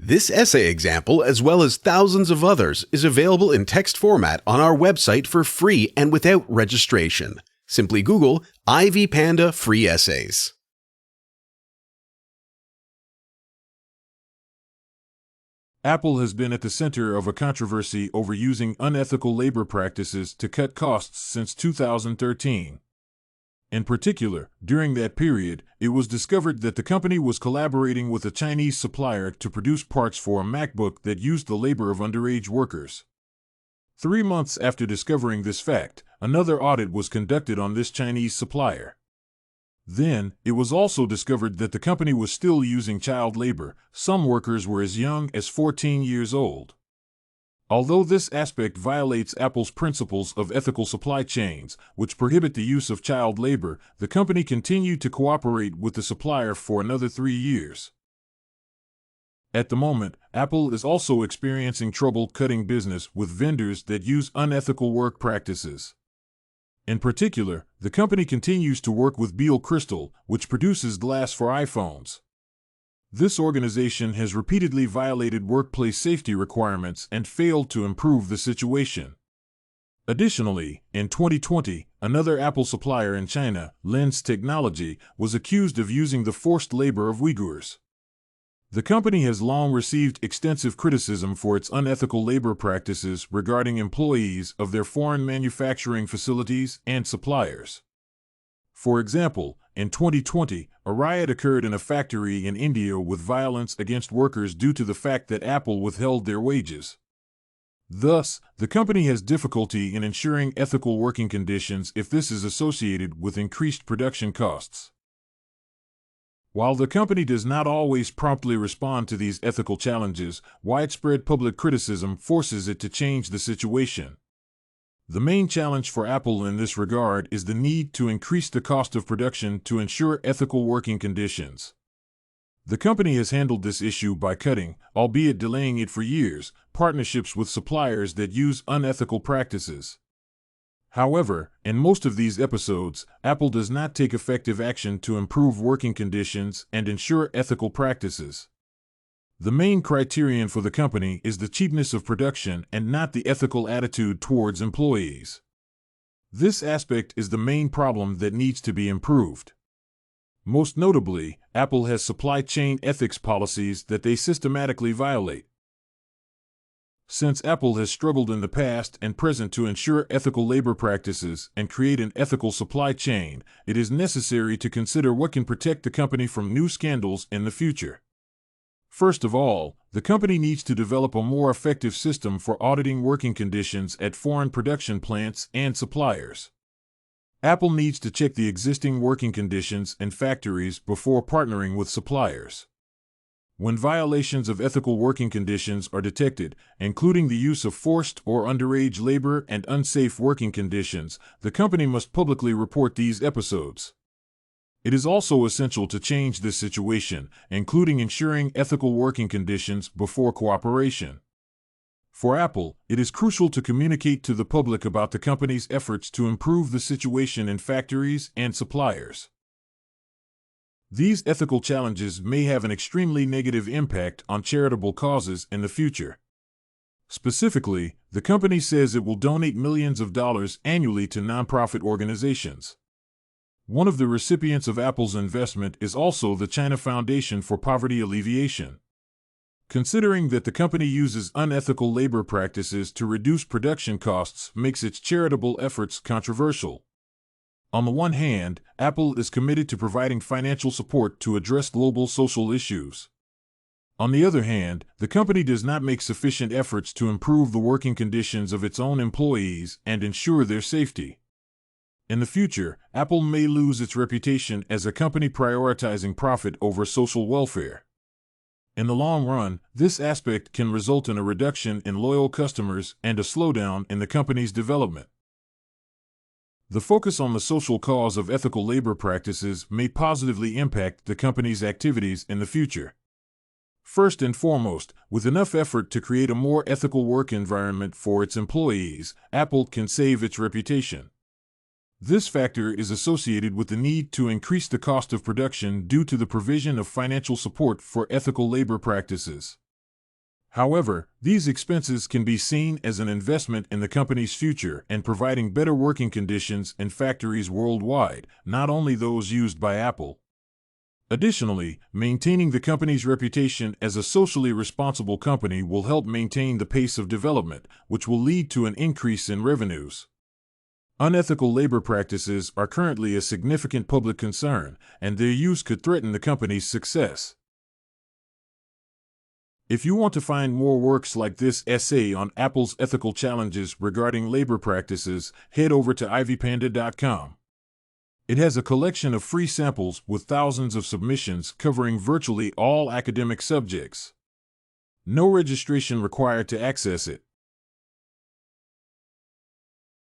This essay example, as well as thousands of others, is available in text format on our website for free and without registration. Simply Google Ivy Panda Free Essays. Apple has been at the center of a controversy over using unethical labor practices to cut costs since 2013. In particular, during that period, it was discovered that the company was collaborating with a Chinese supplier to produce parts for a MacBook that used the labor of underage workers. 3 months after discovering this fact, another audit was conducted on this Chinese supplier. Then, it was also discovered that the company was still using child labor. Some workers were as young as 14 years old. Although this aspect violates Apple's principles of ethical supply chains, which prohibit the use of child labor, the company continued to cooperate with the supplier for another 3 years. At the moment, Apple is also experiencing trouble cutting business with vendors that use unethical work practices. In particular, the company continues to work with Beal Crystal, which produces glass for iPhones. This organization has repeatedly violated workplace safety requirements and failed to improve the situation. Additionally, in 2020, another Apple supplier in China, Lens Technology, was accused of using the forced labor of Uyghurs. The company has long received extensive criticism for its unethical labor practices regarding employees of their foreign manufacturing facilities and suppliers. For example, in 2020, a riot occurred in a factory in India with violence against workers due to the fact that Apple withheld their wages. Thus, the company has difficulty in ensuring ethical working conditions if this is associated with increased production costs. While the company does not always promptly respond to these ethical challenges, widespread public criticism forces it to change the situation. The main challenge for Apple in this regard is the need to increase the cost of production to ensure ethical working conditions. The company has handled this issue by cutting, albeit delaying it for years, partnerships with suppliers that use unethical practices. However, in most of these episodes, Apple does not take effective action to improve working conditions and ensure ethical practices. The main criterion for the company is the cheapness of production and not the ethical attitude towards employees. This aspect is the main problem that needs to be improved. Most notably, Apple has supply chain ethics policies that they systematically violate. Since Apple has struggled in the past and present to ensure ethical labor practices and create an ethical supply chain, it is necessary to consider what can protect the company from new scandals in the future. First of all, the company needs to develop a more effective system for auditing working conditions at foreign production plants and suppliers. Apple needs to check the existing working conditions in factories before partnering with suppliers. When violations of ethical working conditions are detected, including the use of forced or underage labor and unsafe working conditions, the company must publicly report these episodes. It is also essential to change this situation, including ensuring ethical working conditions before cooperation. For Apple, it is crucial to communicate to the public about the company's efforts to improve the situation in factories and suppliers. These ethical challenges may have an extremely negative impact on charitable causes in the future. Specifically, the company says it will donate millions of dollars annually to nonprofit organizations. One of the recipients of Apple's investment is also the China Foundation for Poverty Alleviation. Considering that the company uses unethical labor practices to reduce production costs makes its charitable efforts controversial. On the one hand, Apple is committed to providing financial support to address global social issues. On the other hand, the company does not make sufficient efforts to improve the working conditions of its own employees and ensure their safety. In the future, Apple may lose its reputation as a company prioritizing profit over social welfare. In the long run, this aspect can result in a reduction in loyal customers and a slowdown in the company's development. The focus on the social cause of ethical labor practices may positively impact the company's activities in the future. First and foremost, with enough effort to create a more ethical work environment for its employees, Apple can save its reputation. This factor is associated with the need to increase the cost of production due to the provision of financial support for ethical labor practices. However, these expenses can be seen as an investment in the company's future and providing better working conditions in factories worldwide, not only those used by Apple. Additionally, maintaining the company's reputation as a socially responsible company will help maintain the pace of development, which will lead to an increase in revenues. Unethical labor practices are currently a significant public concern, and their use could threaten the company's success. If you want to find more works like this essay on Apple's ethical challenges regarding labor practices, head over to ivypanda.com. It has a collection of free samples with thousands of submissions covering virtually all academic subjects. No registration required to access it.